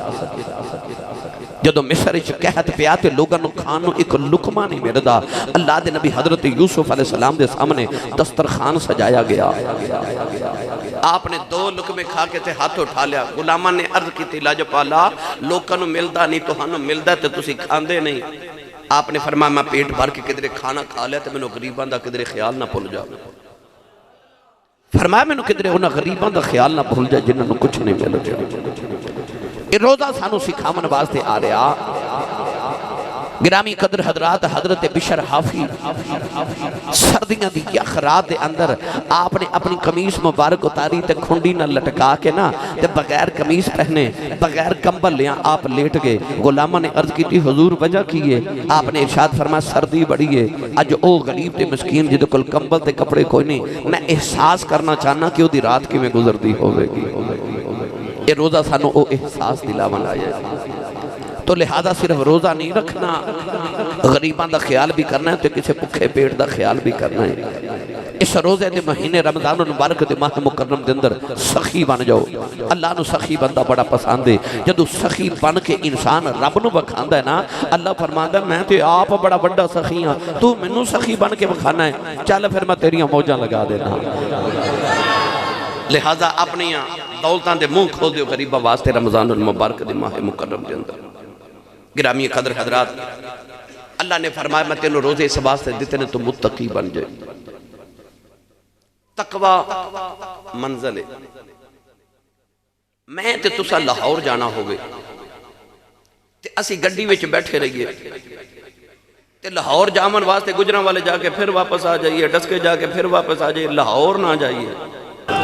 جدو مصر اچھ کہت پیا تے لوگاں نو کھانو ایک لقمہ نہیں ملدا, اللہ دے نبی حضرت یوسف علیہ السلام دے سامنے دسترخوان سجایا گیا. آپ نے 2 لقمے کھا کے تے ہاتھ اٹھا لیا. غلاماں نے عرض کی تھی لاجپالا لوگاں نو ملدا نہیں تو ہنو ملدا تے تسی کھاندے نہیں. آپ نے فرمایا میں پیٹ بھر کے کدھرے کھانا کھا لیا تے میں نو غریباں دا کدھرے خیال نہ بھول جا. فرمایا میں نو کدھرے انہاں غریباں دا خیال نہ بھول جا جنہاں نو کچھ نہیں مل جا. یہ روزہ سانو سکھامن واسطے آ رہا. گرامی قدر حضرات, حضرت بشر حافی سردیاں دی اخرات دے اندر آپ نے اپنی قمیص مبارک اتاری تے کھنڈی نہ لٹکا کے نا تے بغیر قمیص پہنے بغیر کمبل لیاں آپ لیٹ گئے. غلامہ نے عرض کی تھی حضور وجہ کیے, آپ نے ارشاد فرمایا سردی بڑی ہے, اج او غریب تے مسکین جدے کل کمبل تے کپڑے کوئی نہیں, میں احساس کرنا چاہنا کہ وہ دی رات کی میں گزردی ہوئے گی. یہ روزہ سانو او احساس دلاون آیا ہے. تو لہذا صرف روزہ نہیں رکھنا, غریباں دا خیال بھی کرنا ہے, تو کسی پکھے پیٹ دا خیال بھی کرنا ہے. اس روزے دے مہینے رمضان المبارک دے ماہ مکرم دے اندر سخی بن جاؤ. اللہ نو سخی بندہ بڑا پسند ہے. جدو سخی بن کے انسان رب نو بکھاندا ہے نا, اللہ فرماندا ہے میں تے آپ بڑا بڑا سخی ہاں, تو منو سخی بن کے بکھانا ہے, چل پھر میں تیریاں موجاں لگا دینا. لہذا اپنی دولتاں دے منہ کھول دیو غریبہ واسطے رمضان المبارک دے ماہ مکرم دے اندر. گرامی قدر حضرات, اللہ نے فرمایا میں تینوں روزے اس واسطے دیتے نے تو متقی بن جائے. تقوی منزل ہے. میں تے تسا لاہور جانا ہوگے تے اسی گڈی وچ بیٹھے رہیے تے لاہور جامن واسطے گجراں والے جا کے پھر واپس آ جائیے, ڈسکے جا کے پھر واپس آ جائیے, لاہور نہ جائیے.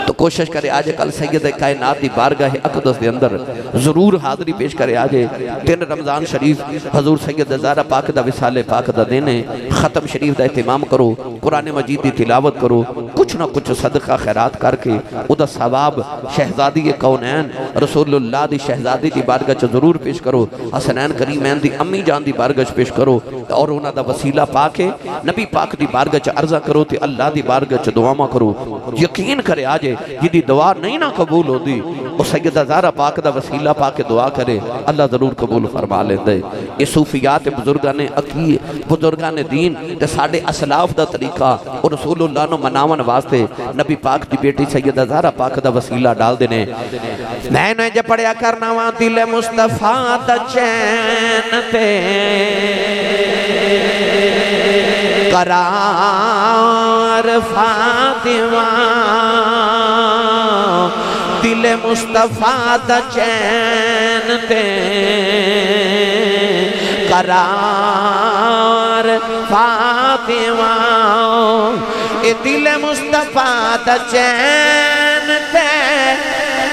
تو کوشش کرے آج کل سید کائنات دی بارگاہ اقدس دے اندر ضرور حاضری پیش کرے آجے. 3 رمضان شریف حضور سید زہرا پاک دا وصال پاک دا دینے, ختم شریف دا اہتمام کرو, قرآن مجید دی تلاوت کرو, کچھ نہ کچھ صدقہ خیرات کر کے او دا ثواب شہزادی کونین رسول اللہ دی شہزادی دی بارگاہ چ ضرور پیش کرو. حسنین کریمین دی امی جان دی بارگاہ چ پیش کرو اور انہاں دا وسیلہ پاک ہے نبی پاک دی بارگاہ چ عرضہ کرو تے اللہ دی بارگاہ چ دعا کرو. یقین کرے آجے جدی دعا نہیں نہ قبول ہو دی, وہ سیدہ زہرا پاک دا وسیلہ پاک دعا کرے, اللہ ضرور قبول فرما لے دے. یہ صوفیات بزرگان عقید بزرگان دین تے ساڑھے اسلاف دا طریقہ اور رسول اللہ نو مناون واسطے نبی پاک دی بیٹی سیدہ زہرا پاک دا وسیلہ ڈال دینے. میں نے جب پڑھیا کرنا وہاں دل مصطفیٰ دا چین تے قرار فاطمہ دل مصطفیٰ دا چین تے قرار فاطمہ اے دل مصطفیٰ دا چین تے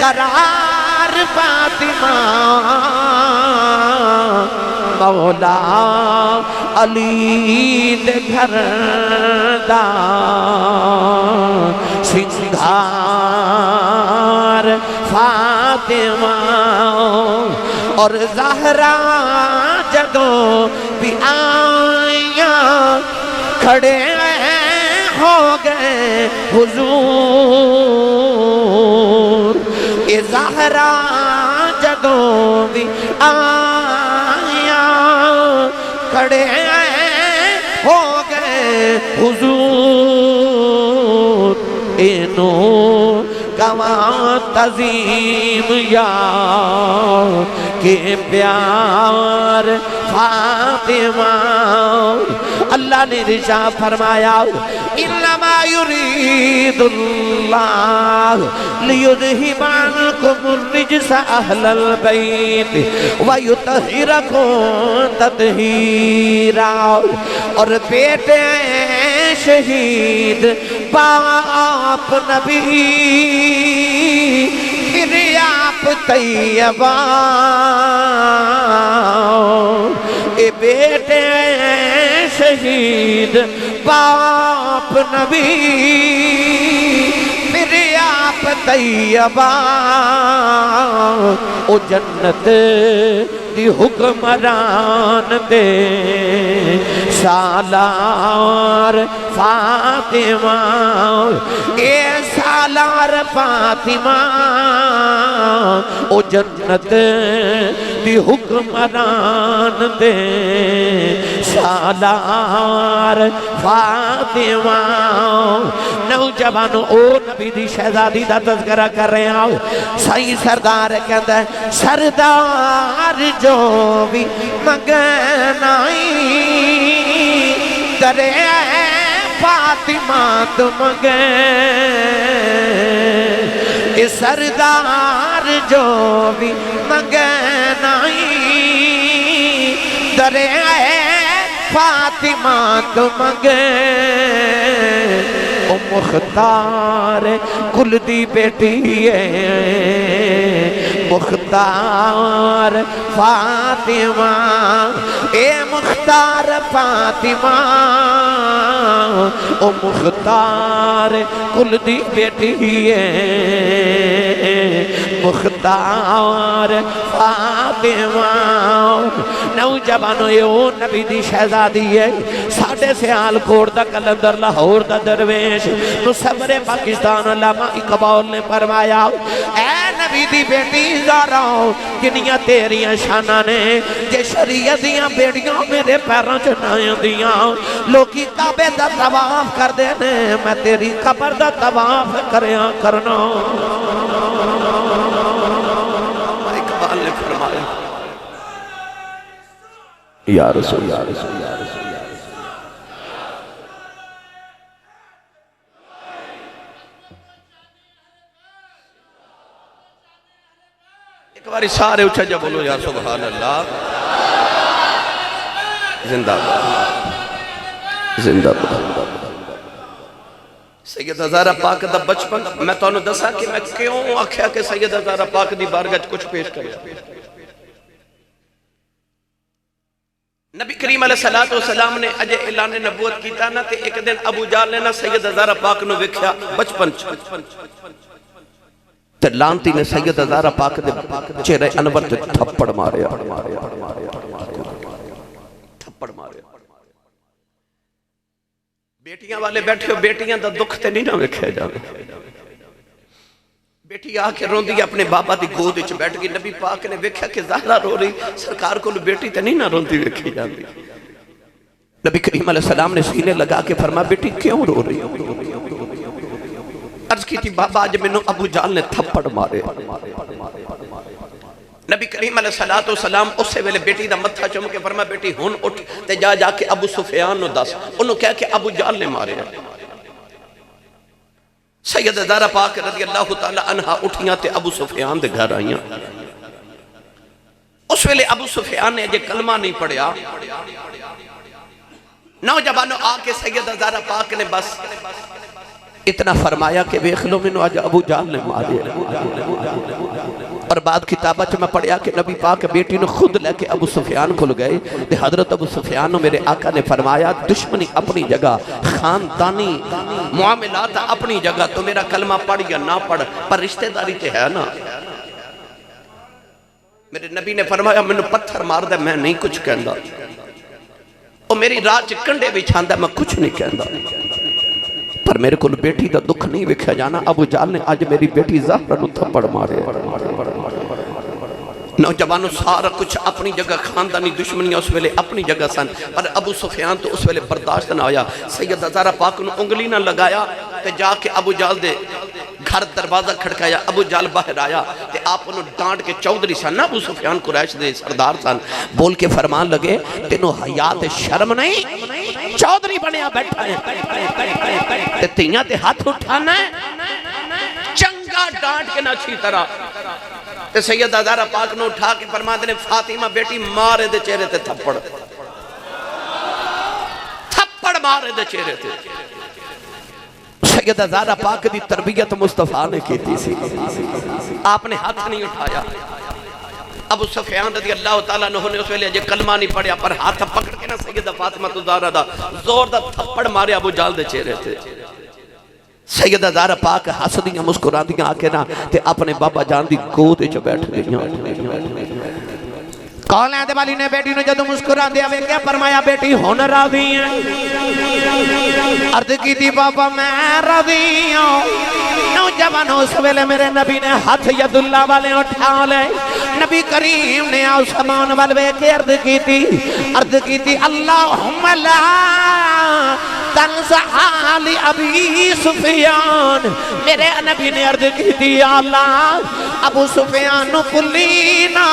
قرار فاطمہ مولا علی دے گھر دا سنگھار فاطمہ اور زہرا جدوں بھی آئیاں کھڑے ہو گئے حضور اے زہرا جدوں بھی آئیاں کھڑے ہو گئے حضور اینو کواں تعظیم یا کہ پیار فاطمہ اللہ نے ارشاد فرمایا انما یرید اللہ لیذہب عنکم الرجس اہل البیت ویطہرکم تطہیرا اور بیٹے شہید باپ نبی پھر آپ طیبہ اے بیٹے شہید باپ نبی پھر آپ طیبہ او جنت دی حکمران دے سالار فاطمہ اے سالار فاطمہ او جنت دی حکمران دے سالار فاطمہ نوجوانوں او نبی دی شہزادی دا تذکرہ کر رہے ہیں سائیں سردار کہتا ہے سردار جو بھی مگنائی درے فاطمہ تو مگن سردار جو بھی مگنائی درے فاطمہ تو مگن او مختار کل دی بیٹی ہے مختار فاطمہ اے مختار فاطمہ او مختار کل دی بیٹی ہے مختار فاطمہ نوجوانوں یہ او نبی دی شہزادی ہے ساڑھے سیال کوڑ دا کلندر لاہور دا درویش مصور پاکستان علامہ اقبال نے فرمایا اے نبی دی بیٹی زاراؤں کنیاں تیریاں شانہ نے جے شریعت دیاں بیڑیاں میرے پیروں چنائیں دیاں لوکی کعبے دا طواف کر دینے میں تیری قبر دا طواف کرنا اقبال نے فرمایا یا رسول یا رسول یا رسول ایک باری سارے اچھا جب بولو یا سبحان اللہ زندہ باد زندہ باد سید ہزارہ پاک دا بچپن میں تو انہوں دسا کہ میں کیوں آکھیا کہ سید ہزارہ پاک دی بارگاہ کچھ پیش کریا نبی کریم علیہ السلام نے اجے اعلان نبوت کیتا نا تے ایک دن ابو جال نے نا سید ہزارہ پاک نو وکھیا بچپن تے لانتی نے سید ہزارہ پاک دے چہرے انور تے تھپڑ ماریا تھپڑ ماریا بیٹیاں والے بیٹھے ہو بیٹیاں دا دکھ تے نہیں نہ وکھیا جاوے بیٹی آ کے روندی اپنے بابا دی گود وچ بیٹھ گئی نبی پاک نے ویکھیا کہ زہرا رو رہی سرکار کو بیٹی تے نہیں نہ روندی ویکھی جاندی نبی کریم علیہ السلام نے سینے لگا کے فرمایا بیٹی کیوں رو رہی عرض کی تھی بابا آج میں ابو جال نے تھپڑ مارے نبی کریم علیہ السلام اس سے ویلے بیٹی دا متھا چم کے فرمایا بیٹی ہون اٹھ تے جا کے ابو سفیان نو دس انہوں کہا کہ ابو جال نے مارے سید زہرا پاک رضی اللہ تعالی عنہ اٹھیاں تے ابو سفیان دے گھر آئیاں. اس ویلے ابو سفیان نے جے کلمہ نہیں پڑھیا. نوجوانوں آ کے سید زہرا پاک نے بس اتنا فرمایا کہ ویکھ لو مینوں اج ابو جہل نے مارے. اور بعد کتابت میں پڑھیا کہ نبی پاک بیٹی نے خود لے کے ابو سفیان کھل گئے. تے حضرت ابو سفیان نے میرے آقا نے فرمایا دشمنی اپنی جگہ، خاندانی معاملات اپنی جگہ، تو میرا کلمہ پڑھ یا نہ پڑھ پر رشتہ داری تے ہے نا. میرے نبی نے فرمایا میں نے پتھر مار دے میں نہیں کچھ کہندا، اور میری راہ کنڈے بھی چھاندا میں کچھ نہیں کہندا. پر میرے کو بیٹی دا دکھ نہیں وکھیا جانا. ابو جہل نے آج میری بیٹی زہرا نو تھپڑ مارے. نوجوانوں سارا کچھ اپنی جگہ، خاندانی دشمنیاں اس ویلے اپنی جگہ سن، پر ابو سفیان تو اس ویلے برداشت نہ آیا. سید زہرا پاک نے انگلی نہ لگایا کہ جا کے ابو جہل دے گھر دروازہ کھڑکایا. ابو جہل باہر آیا تے آپ انہوں ڈانٹ کے چودھری سن نا، ابو سفیان قریش دے سردار سن، بول کے فرمان لگے تینوں حیات شرم نہیں، چودھری بنیا بیٹھا ہے تے تیاں تے ہاتھ اٹھانا ہے. چنگا ڈانٹ کے نہ اچھی طرح. تے سید زہرا پاک نے اٹھا کے فرماتے نے فاطمہ بیٹی مارے دے چہرے تے تھپڑ، تھپڑ مارے دے چہرے تے. سید زہرا پاک دی تربیت مصطفیٰ نے کی تھی. آپ نے ہاتھ نہیں اٹھایا. ابو سفیان رضی اللہ تعالیٰ نے اس ویلے جے کلمہ نہیں پڑھیا پر ہاتھ پکڑ کے نا سیدہ فاطمہ زہرا دا زور دا تھپڑ مارے ابو جہل دے چہرے تے. سیدہ زہرا پاک ہسدیاں مسکراندیاں آ کے نا تے اپنے بابا جان دی گود وچ بیٹھ گئیاں. کالے دے والی نے بیٹی نو جدوں مسکرا دیا وے کیا فرمایا بیٹی ہن راضی ہے؟ عرض کی تھی بابا میں راضی ہوں. نوجوانوں اس ویلے میرے نبی نے ہاتھ ید اللہ والے اٹھا لے. نبی کریم نے آسمان والے کے عرض کی تھی اللہم لا تنزع لی ابی سفیان. میرے نبی نے عرض کی تھی یا اللہ ابو سفیان پلینا،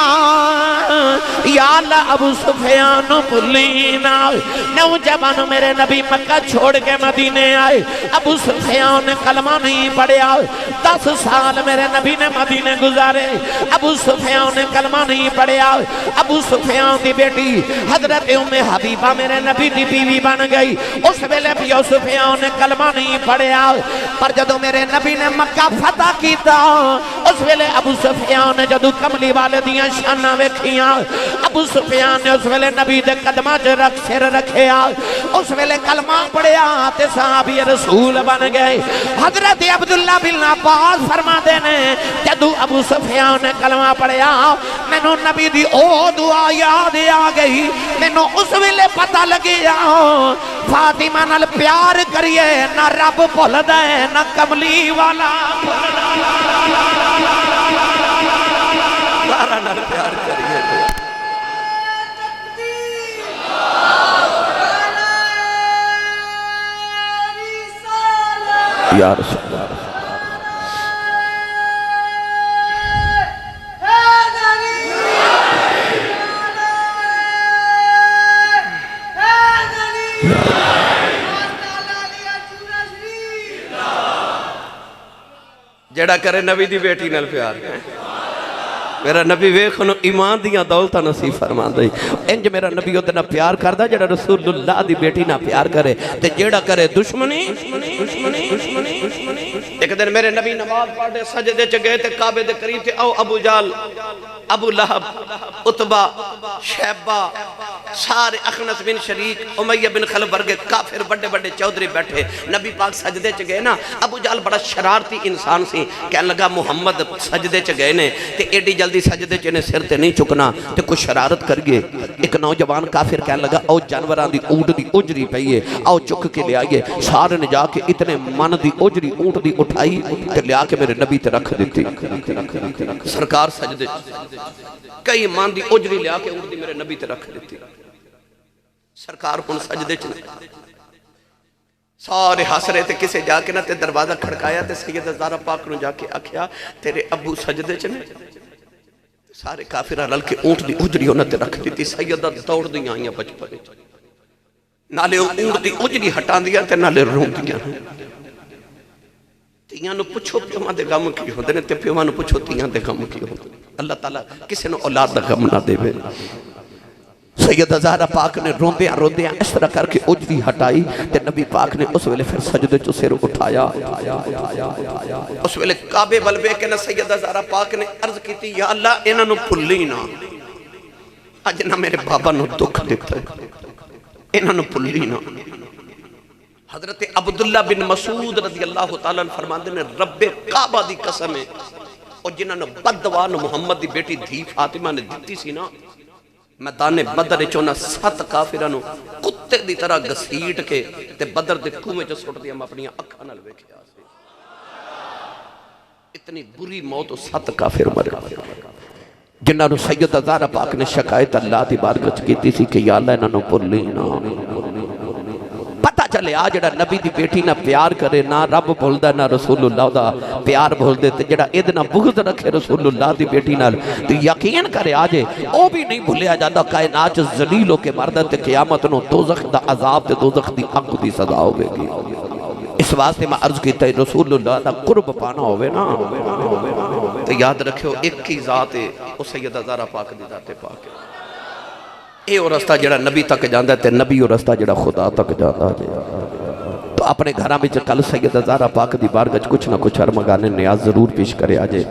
یا اللہ ابو سفیان پلینا. نوجوان میرے نبی مکہ چھوڑ کے مدینے آئے. ابو سفیان نے کلمہ نہیں پڑھیا. 10 سال میرے نبی نے مدینے گزارے. ابو سفیان نے کلمہ نہیں پڑھیا. ابو سفیان دی بیٹی حضرت ام حبیبہ میرے نبی دی بیوی بن گئی. اس ویلے بھی ابو سفیان نے کلمہ نہیں پڑھیا. پر جدو میرے نبی نے مکہ فتح کیتا اس ویلے ابو سفیان نے جدو کملی والے دیاں شانہ ویکھیاں، ابو سفیان نے اس ویلے نبی دے قدمہ چ رکھ سر رکھیا. اس ویلے کلمہ پڑھیا تے صحابی رسول بن گئے. حضرت عبداللہ بن عباس فرما دینے جدو ابو سفیان نے کلمہ پڑھیا مینوں نبی دی او دعا یاد آ گئی. مینوں اس ویلے پتہ لگیا فاطمہ نال پیار کریے نہ رب بھول دے نہ کملی والا زہرا نال پیار کریے. یا رسول اللہ جڑا کرے نبی دی بیٹی نال پیار میرا نبی ویکھنو ایمان دیاں دولتاں نصیب فرما دے. انج میرا نبی اودے نال پیار کردا جڑا رسول اللہ دی بیٹی نال پیار کرے تے جڑا کرے دشمنی. ایک دن میرے نبی نماز پڑھے سجدے چ گئے تے کعبے دے قریب تے او ابو جہل، ابو لہب، عتبہ، شیبہ، سارے اخنس بن شریک، امیہ بن خلف ورگے کافر بڑے بڑے چودھری بیٹھے. نبی پاک سجدے چ گئے نا. ابو جہل بڑا شرارتی انسان سی. کہنے لگا محمد سجدے چ گئے نے تے ایڈی جلدی سجدے چ نے سر تے نہیں چکنا تے کچھ شرارت کریے. ایک نوجوان کافر کہنے لگا او جانوراں دی اونٹ دی اجری پئی ہے، آؤ چک کے لے آئیے. سارے نے جا کے اتنے من دی اجری اونٹ دی اٹھائی تے لے آ کے میرے نبی تے رکھ دیتی. سرکار سجدے کئی من دی اجری لے آ کے اونٹ دی میرے نبی تے رکھ دیتی. سرکار ہن سجدے چ سارے ہس رہے تھے. کسے جا کے نہ تے دروازہ کھڑکایا تے سیدہ زہرا پاک نو جا کے آکھیا تیرے ابو سجدے چ نے. سارے کافرہ رل کے اونٹ دی اجری انہاں تے رکھ دیتی. سیدہ دوڑ دی آئیاں بچپنے نالے اونٹ دی اجری ہٹان دیا تے نالے رون دیا. تیاں نو پوچھو پیواں دے غم کی ہوندے نے تے پیواں نو پوچھو تیاں دے غم کی ہوندے نے۔ اللہ تعالیٰ کسی نو اولاد دا غم نہ دے۔ سیدہ زہرا پاک نے روندیاں اس طرح کر کے اجری ہٹائی تے نبی پاک نے اس ویلے پھر سجدے چو سر اٹھایا۔ اس ویلے کعبے بلبے کے نہ سیدہ زہرا پاک نے عرض کی تھی یا اللہ انہاں نو بھلی نہ، اج نہ میرے بابا نو دکھ دیتا ہے، انہاں نو بھلی نہ۔ حضرت عبداللہ بن مسعود رضی اللہ تعالیٰ عنہ فرماندے نے رب کعبہ دی قسم ہے اور جنہاں نے بددعا نو محمد دی بیٹی دھی فاطمہ نے دیتی سی نا، میدان بدر چونا 7 کافرانو کتے دی طرح گسیٹ کے تے بدر دے کنویں چ سٹ دیا میں اپنی اکھاں نال ویکھیا سی۔ اتنی بری موت 7 کافر مرے جنہاں نو سیدہ زہرا پاک نے شکایت اللہ دی بارگاہ وچ کیتی سی کہ یا اللہ انہاں نو بھلی نہ۔ پتہ چلے آ جڑا نبی دی بیٹی نہ پیار کرے نہ رب بھولدا نہ رسول اللہ دا پیار بھولدے تے جڑا اید نہ بغض رکھے رسول اللہ دی بیٹی نال تے یقین کرے آجے او بھی نہیں بھولیا جاتا کائنات ذلیل ہو کے مردا تے قیامت نو دوزخ دا عذاب تے دوزخ دی اگ دی سزا ہوے گی۔ اس واسطے میں عرض کیتا ہے رسول اللہ دا قرب پانا ہوے نا تے یاد رکھو ایک ہی ذات ہے او سیدہ زہرا پاک دی ذات پاک ہے۔ اے وہ رستہ جڑا نبی تک جاندہ ہے تے نبی وہ رستہ جڑا خدا تک جاندہ ہے۔ تو اپنے گھراں وچ کل سیدہ زہرا پاک دی بارگاہ کچھ نہ کچھ ارمغان نیاز ضرور پیش کرے آجے۔